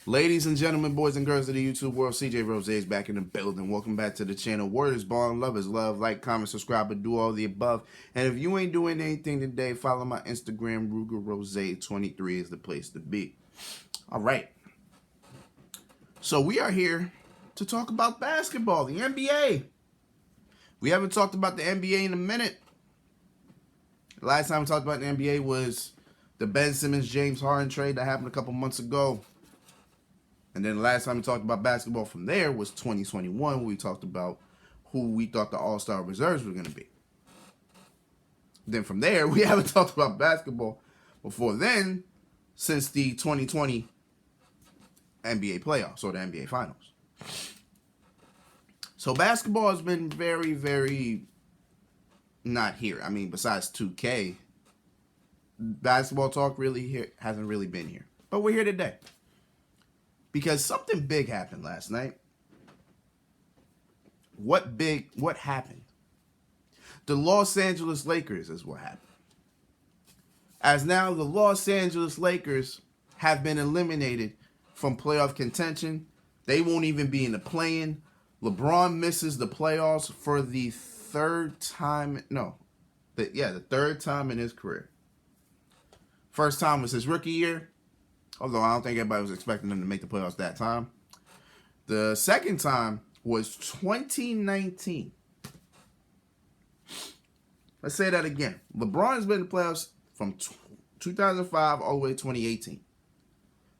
Ladies and gentlemen, boys and girls of the YouTube world, CJ Rose is back in the building. Welcome back to the channel. Word is bond, love is love. Like, comment, subscribe, and do all the above. And if you ain't doing anything today, follow my Instagram. RugerRose23 is the place to be. All right. So we are here to talk about basketball, the NBA. We haven't talked about the NBA in a minute. The last time we talked about the NBA was the Ben Simmons-James Harden trade that happened a couple months ago. And then the last time we talked about basketball from there was 2021, where we talked about who we thought the All-Star reserves were going to be. Then from there, we haven't talked about basketball before then since the 2020 NBA playoffs or the NBA Finals. So basketball has been very, very not here. I mean, besides 2K, basketball talk really here hasn't really been here. But we're here today. Because something big happened last night. What happened? The Los Angeles Lakers is what happened. As now the Los Angeles Lakers have been eliminated from playoff contention. They won't even be in the play-in. LeBron misses the playoffs for the third time. The third time in his career. First time was his rookie year. Although I don't think everybody was expecting them to make the playoffs that time. The second time was 2019. Let's say that again. LeBron has been in the playoffs from 2005 all the way to 2018.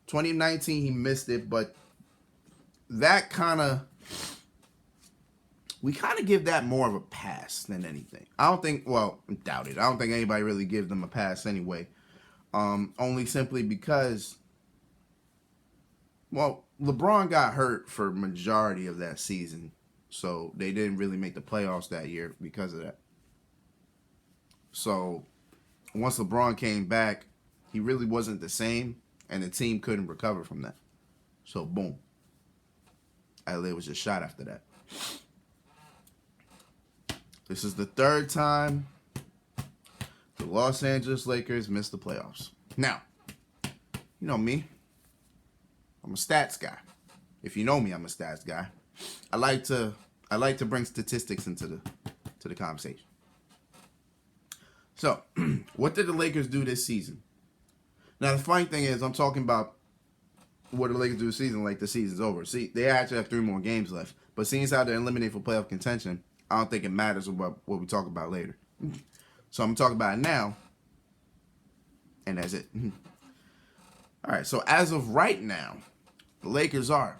2019, he missed it, but that we kind of give that more of a pass than anything. I doubt it. I don't think anybody really gives them a pass anyway. Only simply because, LeBron got hurt for majority of that season, so they didn't really make the playoffs that year because of that. So once LeBron came back, he really wasn't the same, and the team couldn't recover from that. So boom, LA was just shot after that. This is the third time the Los Angeles Lakers missed the playoffs. Now, you know me. I'm a stats guy. If you know me, I'm a stats guy. I like to bring statistics into the conversation. So, what did the Lakers do this season? Now, the funny thing is, I'm talking about what the Lakers do this season like the season's over. See, they actually have 3 more games left. But seeing as how they're eliminated for playoff contention, I don't think it matters about what we talk about later. So I'm talking about it now, and that's it. All right, so as of right now, the Lakers are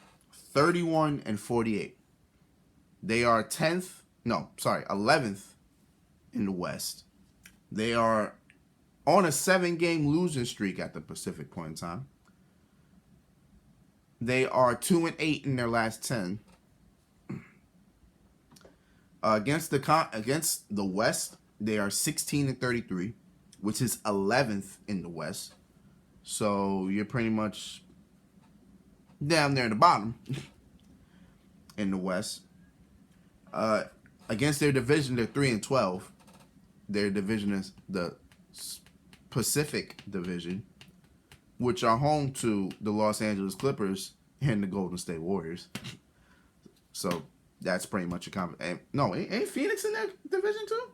31-48. They are 11th in the West. They are on a 7-game losing streak at the Pacific point in time. They are 2-8 in their last 10. Against the West, they are 16-33, which is 11th in the West. So you're pretty much down there at the bottom in the West. Against their division, they're 3-12. Their division is the Pacific Division, which are home to the Los Angeles Clippers and the Golden State Warriors. So that's pretty much a no, ain't Phoenix in that division too?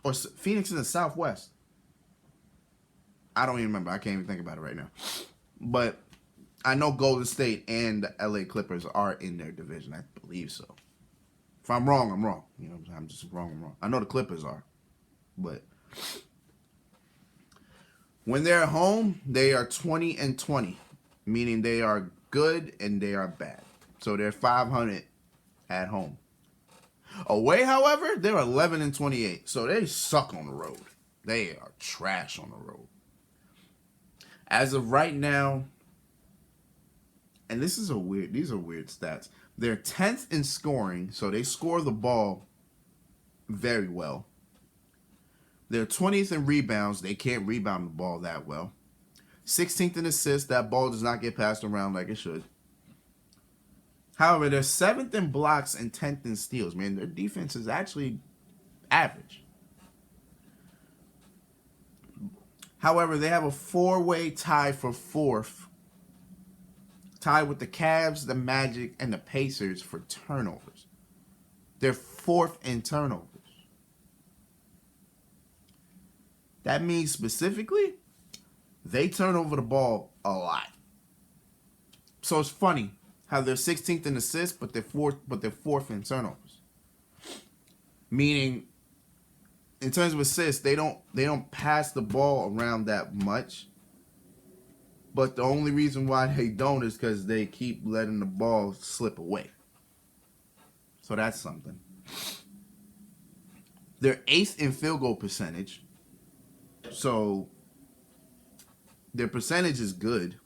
Or Phoenix in the Southwest? I don't even remember. I can't even think about it right now. But I know Golden State and the LA Clippers are in their division. I believe so. If I'm wrong, I'm wrong. You know, I'm just wrong. I'm wrong. I know the Clippers are. But when they're at home, they are 20-20, meaning they are good and they are bad. So they're 500 at home. Away, however, they're 11-28. So they suck on the road. They are trash on the road. As of right now, and these are weird stats. They're 10th in scoring, so they score the ball very well. They're 20th in rebounds. They can't rebound the ball that well. 16th in assists. That ball does not get passed around like it should. However, they're 7th in blocks and 10th in steals. Man, their defense is actually average. However, they have a 4-way tie for fourth, tied with the Cavs, the Magic, and the Pacers for turnovers. They're fourth in turnovers. That means specifically, they turn over the ball a lot. So it's funny how they're 16th in assists, but they're fourth in turnovers. Meaning, in terms of assists, they don't pass the ball around that much. But the only reason why they don't is because they keep letting the ball slip away. So that's something. They're 8th in field goal percentage. So their percentage is good.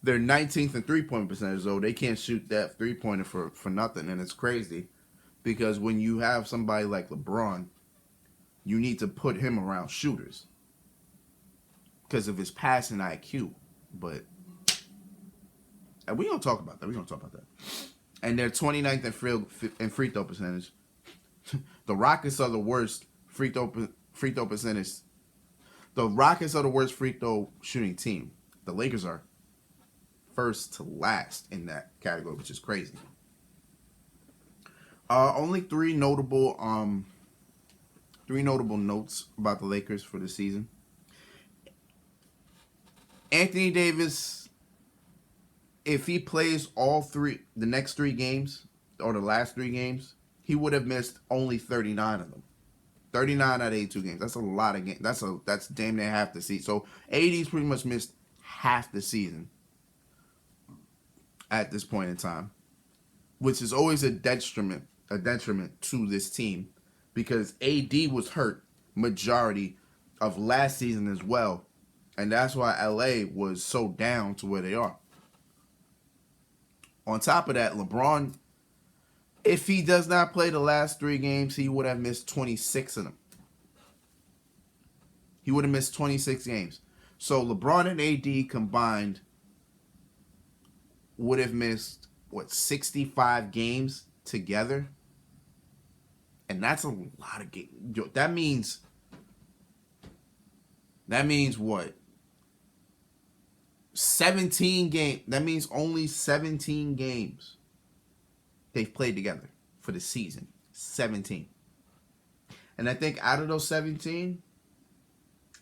They're 19th in three-point percentage, though. They can't shoot that three-pointer for nothing, and it's crazy. Because when you have somebody like LeBron, you need to put him around shooters because of his passing IQ. But we don't talk about that. And they're 29th in free throw percentage. The Rockets are the worst free throw percentage. The Rockets are the worst free throw shooting team. The Lakers are first to last in that category, which is crazy. Only three notable notes about the Lakers for the season. Anthony Davis, if he plays the next three games or the last three games, he would have missed only 39 of them. 39 out of 82 games. That's a lot of games. That's damn near half the season. So AD's pretty much missed half the season at this point in time, which is always a detriment to this team because AD was hurt majority of last season as well, and that's why LA was so down to where they are. On top of that, LeBron, if he does not play the last three games, he would have missed 26 of them. He would have missed 26 games. So LeBron and AD combined would have missed, 65 games together? And that's a lot of games. That means what? 17 games. That means only 17 games they've played together for the season. 17. And I think out of those 17,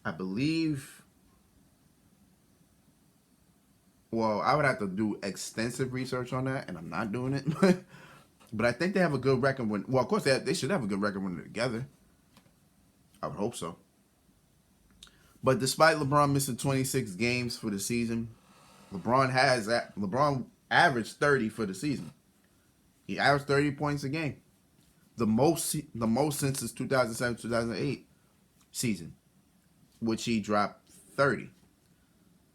I believe, well, I would have to do extensive research on that, and I'm not doing it. But I think they have a good record when, well, of course, they should have a good record when they're together. I would hope so. But despite LeBron missing 26 games for the season, LeBron averaged 30 for the season. He averaged 30 points a game. The most since his 2007-2008 season, which he dropped 30.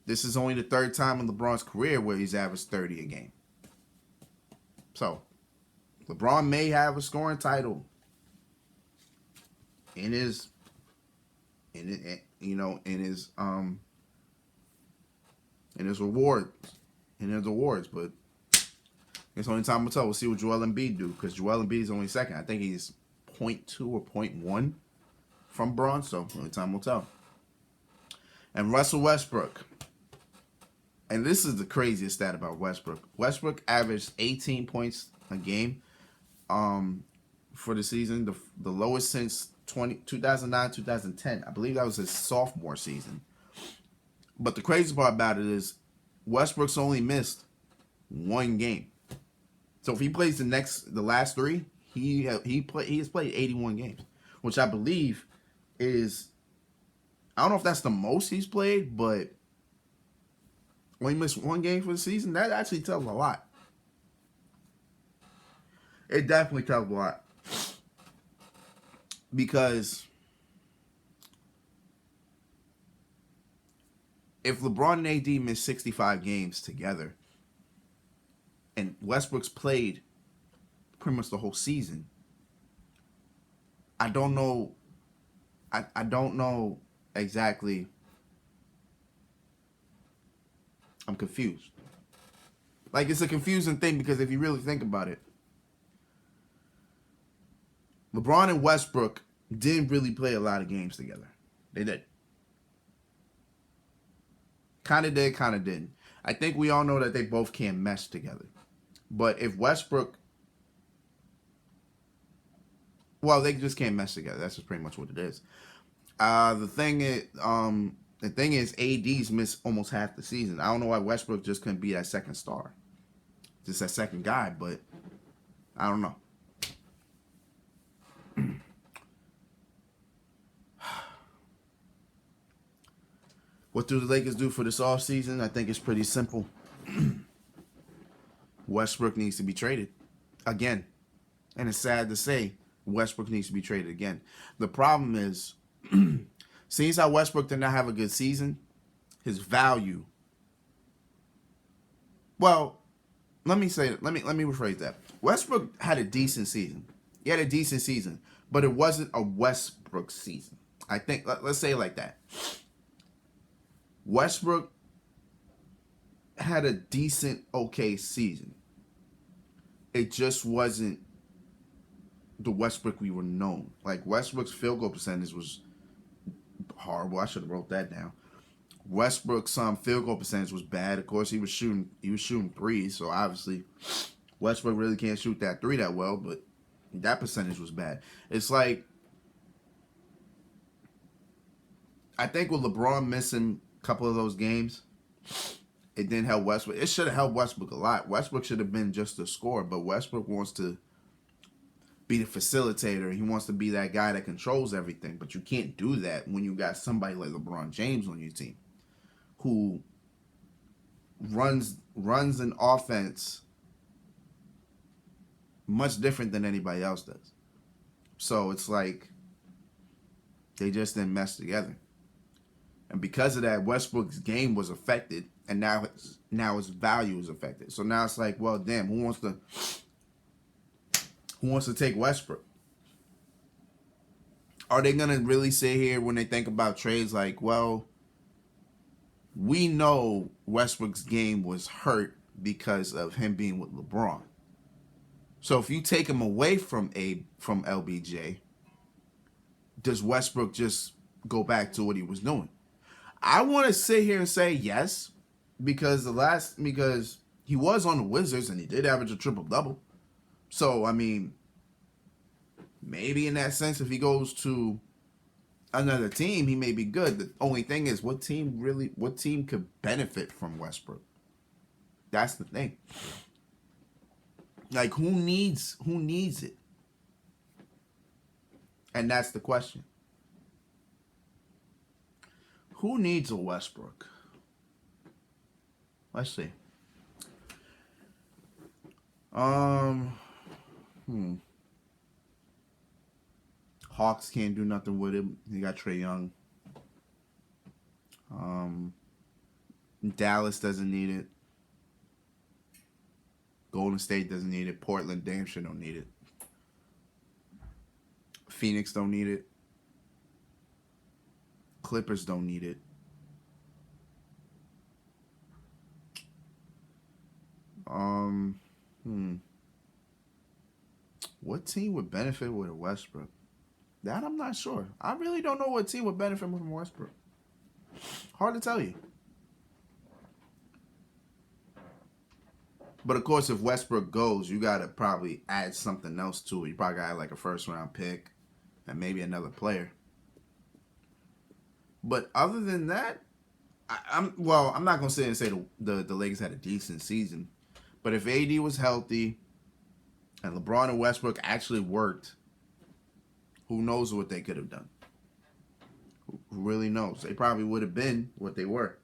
This is only the third time in LeBron's career where he's averaged 30 a game. So, LeBron may have a scoring title in his awards, but it's only time will tell. We'll see what Joel Embiid do, because Joel Embiid is only second. I think he's 0.2 or 0.1 from Braun, so only time will tell. And Russell Westbrook. And this is the craziest stat about Westbrook. Westbrook averaged 18 points a game for the season, the lowest since 2009-2010. I believe that was his sophomore season. But the crazy part about it is Westbrook's only missed one game. So if he plays the last three, he has played 81 games, which I believe is, I don't know if that's the most he's played, but when he missed one game for the season, that actually tells a lot. It definitely tells a lot. Because if LeBron and AD missed 65 games together, and Westbrook's played pretty much the whole season, I don't know exactly. I'm confused. Like, it's a confusing thing because if you really think about it, LeBron and Westbrook didn't really play a lot of games together. They did. Kind of did, kind of didn't. I think we all know that they both can't mesh together. But if Westbrook, well, they just can't mesh together. That's just pretty much what it is. The thing is, AD's missed almost half the season. I don't know why Westbrook just couldn't be that second star, just that second guy. But I don't know. What do the Lakers do for this offseason? I think it's pretty simple. Westbrook needs to be traded again. And it's sad to say, Westbrook needs to be traded again. The problem is, since how Westbrook did not have a good season, his value. Well, let me rephrase that. Westbrook had a decent season. He had a decent season, but it wasn't a Westbrook season. I think, let's say it like that. Westbrook had a decent, okay season. It just wasn't the Westbrook we were known. Like, Westbrook's field goal percentage was horrible. I should have wrote that down. Westbrook's field goal percentage was bad. Of course, he was shooting threes, so obviously Westbrook really can't shoot that three that well, but that percentage was bad. It's like, I think with LeBron missing a couple of those games, it didn't help Westbrook. It should have helped Westbrook a lot. Westbrook should have been just a scorer, but Westbrook wants to be the facilitator. He wants to be that guy that controls everything, but you can't do that when you got somebody like LeBron James on your team who runs an offense much different than anybody else does. So it's like they just didn't mesh together. And because of that, Westbrook's game was affected, and now his value is affected. So now it's like, well, damn, who wants to take Westbrook? Are they gonna really sit here when they think about trades like, well, we know Westbrook's game was hurt because of him being with LeBron. So if you take him away from LBJ, does Westbrook just go back to what he was doing? I want to sit here and say yes, because he was on the Wizards and he did average a triple-double. So, I mean, maybe in that sense, if he goes to another team, he may be good. The only thing is, what team could benefit from Westbrook? That's the thing. Like, who needs it? And that's the question. Who needs a Westbrook? Let's see. Hawks can't do nothing with him. He got Trae Young. Dallas doesn't need it. Golden State doesn't need it. Portland damn sure don't need it. Phoenix don't need it. Clippers don't need it. What team would benefit with a Westbrook? That I'm not sure. I really don't know what team would benefit from Westbrook. Hard to tell you. But of course, if Westbrook goes, you gotta probably add something else to it. You probably gotta add like a first-round pick and maybe another player. But other than that, I'm not gonna sit and say the Lakers had a decent season. But if AD was healthy and LeBron and Westbrook actually worked, who knows what they could have done? Who really knows? They probably would have been what they were.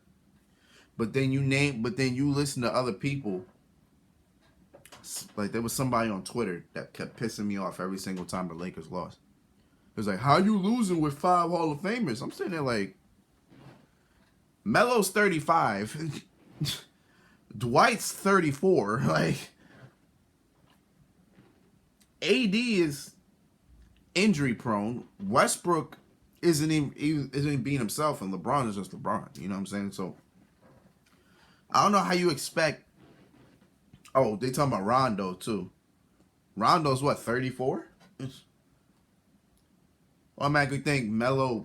But then you listen to other people. Like, there was somebody on Twitter that kept pissing me off every single time the Lakers lost. It was like, how you losing with 5 Hall of Famers? I'm sitting there like, Melo's 35. Dwight's 34. Like, AD is injury prone. Westbrook isn't even being himself, and LeBron is just LeBron. You know what I'm saying? So I don't know how you expect. Oh, they talking about Rondo too. Rondo's what, 34? Automatically think Melo,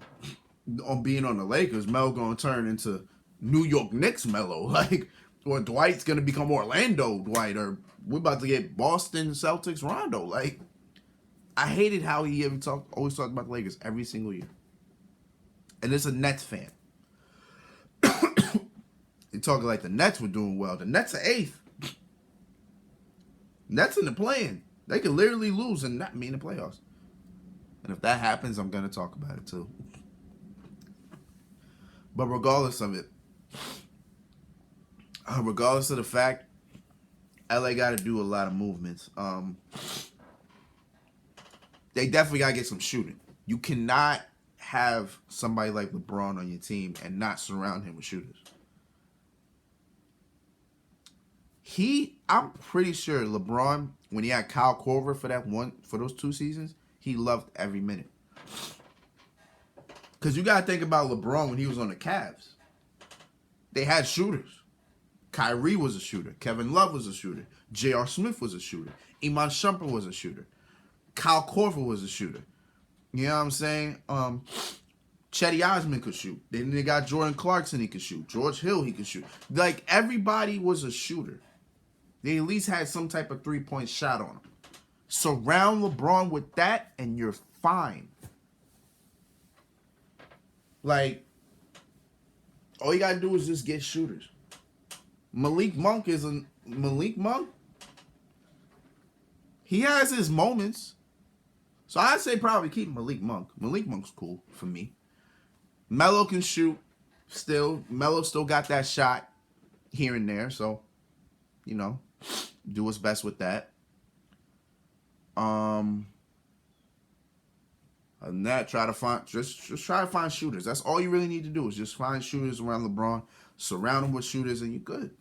on being on the Lakers, Melo gonna turn into New York Knicks Melo, like, or Dwight's gonna become Orlando Dwight, or we're about to get Boston Celtics Rondo. Like, I hated how he always talked about the Lakers every single year, and it's a Nets fan. He talking like the Nets were doing well. The Nets are 8th. Nets in the play-in. They could literally lose and not be in the playoffs. And if that happens, I'm gonna talk about it too. But regardless of it, regardless of the fact, LA got to do a lot of movements. They definitely got to get some shooting. You cannot have somebody like LeBron on your team and not surround him with shooters. I'm pretty sure LeBron, when he had Kyle Korver for those 2 seasons, he loved every minute. Because you got to think about LeBron when he was on the Cavs. They had shooters. Kyrie was a shooter. Kevin Love was a shooter. J.R. Smith was a shooter. Iman Shumpert was a shooter. Kyle Korver was a shooter. You know what I'm saying? Chetty Osman could shoot. Then they got Jordan Clarkson, he could shoot. George Hill, he could shoot. Like, everybody was a shooter. They at least had some type of 3-point shot on them. Surround LeBron with that, and you're fine. Like, all you gotta do is just get shooters. Malik Monk, he has his moments. So I'd say probably keep Malik Monk. Malik Monk's cool for me. Melo can shoot still. Melo still got that shot here and there. So, you know, do his best with that. Other than that, try to find shooters. That's all you really need to do is just find shooters around LeBron, surround him with shooters, and you're good.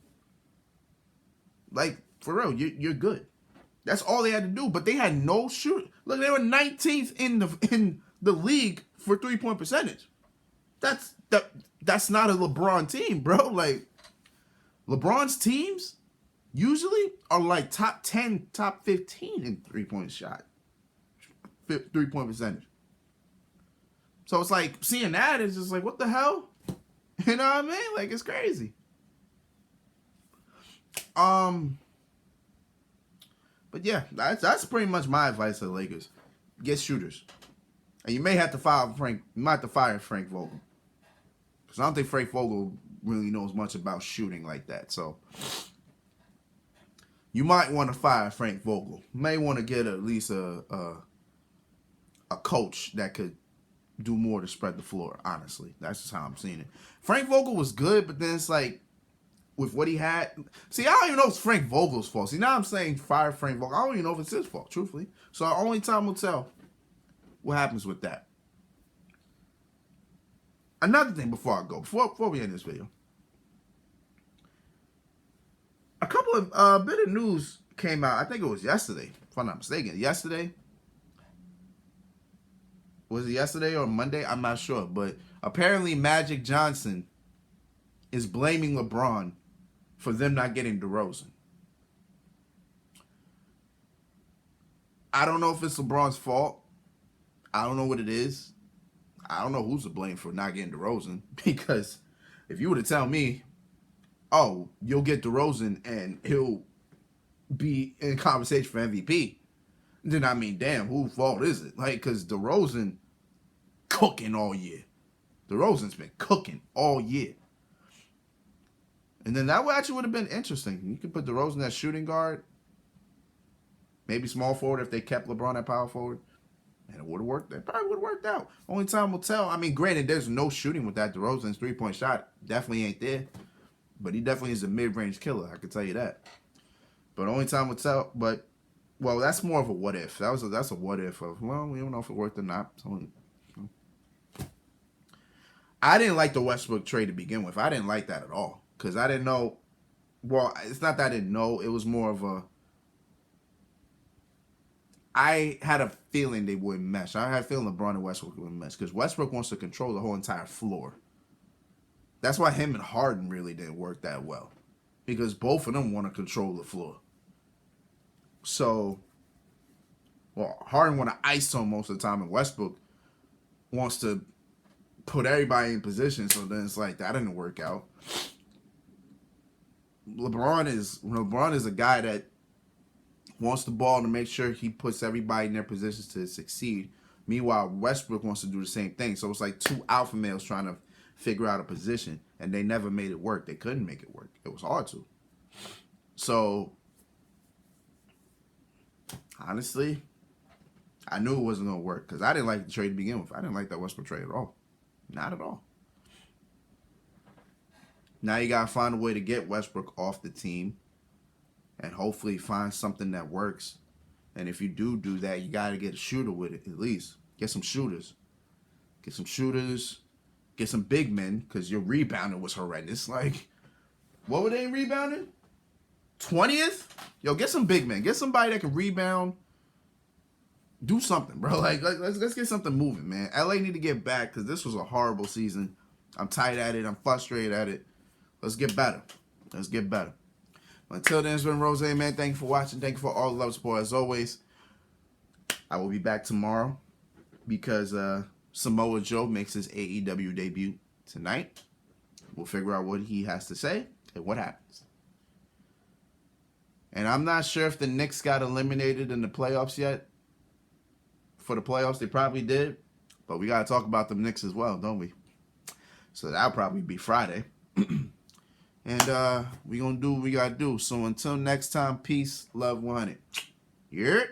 Like, for real, you're good. That's all they had to do. But they had no shooting. Look, they were 19th in the league for 3-point percentage. That's not a LeBron team, bro. Like, LeBron's teams usually are like top 10, top 15 in 3-point shot. 3-point percentage. So it's like, seeing that is just like, what the hell? You know what I mean? Like, it's crazy. But yeah, that's pretty much my advice to the Lakers. Get shooters. And you may have to fire Frank Vogel. Because I don't think Frank Vogel really knows much about shooting like that. So you might want to fire Frank Vogel. You may want to get at least a coach that could do more to spread the floor, honestly. That's just how I'm seeing it. Frank Vogel was good, but then it's like, with what he had. See, I don't even know if it's Frank Vogel's fault. See, now I'm saying fire Frank Vogel. I don't even know if it's his fault, truthfully. So only time will tell what happens with that. Another thing before I go, before we end this video. A couple of bit of news came out. I think it was yesterday, if I'm not mistaken. Yesterday? Was it yesterday or Monday? I'm not sure. But apparently Magic Johnson is blaming LeBron for them not getting DeRozan. I don't know if it's LeBron's fault. I don't know what it is. I don't know who's to blame for not getting DeRozan. Because if you were to tell me, oh, you'll get DeRozan and he'll be in conversation for MVP, then I mean, damn, whose fault is it? Like, because DeRozan cooking all year. DeRozan's been cooking all year. And then that actually would have been interesting. You could put DeRozan at shooting guard. Maybe small forward if they kept LeBron at power forward. And it would have worked. It probably would have worked out. Only time will tell. I mean, granted, there's no shooting with that. DeRozan's 3-point shot definitely ain't there. But he definitely is a mid-range killer. I can tell you that. But only time will tell. But, well, that's more of a what if. That's a what if of, well, we don't know if it worked or not. I didn't like the Westbrook trade to begin with. I didn't like that at all. Because I didn't know. Well, it's not that I didn't know. It was more of a. I had a feeling they wouldn't mesh. I had a feeling LeBron and Westbrook wouldn't mesh. Because Westbrook wants to control the whole entire floor. That's why him and Harden really didn't work that well. Because both of them want to control the floor. So, well, Harden want to ice him most of the time. And Westbrook wants to put everybody in position. So then it's like that didn't work out. LeBron is a guy that wants the ball to make sure he puts everybody in their positions to succeed. Meanwhile, Westbrook wants to do the same thing. So it's like two alpha males trying to figure out a position, and they never made it work. They couldn't make it work. It was hard to. So, honestly, I knew it wasn't going to work because I didn't like the trade to begin with. I didn't like that Westbrook trade at all. Not at all. Now you got to find a way to get Westbrook off the team and hopefully find something that works. And if you do that, you got to get a shooter with it at least. Get some shooters. Get some shooters. Get some big men because your rebounding was horrendous. Like, what were they rebounding? 20th? Yo, get some big men. Get somebody that can rebound. Do something, bro. Like let's get something moving, man. LA need to get back because this was a horrible season. I'm tight at it. I'm frustrated at it. Let's get better. Let's get better. Until then, it's been Rose, man. Thank you for watching. Thank you for all the love support. As always, I will be back tomorrow because Samoa Joe makes his AEW debut tonight. We'll figure out what he has to say and what happens. And I'm not sure if the Knicks got eliminated in the playoffs yet. For the playoffs, they probably did. But we got to talk about the Knicks as well, don't we? So that'll probably be Friday. And we're going to do what we got to do. So until next time, peace, love, 100. Yeah.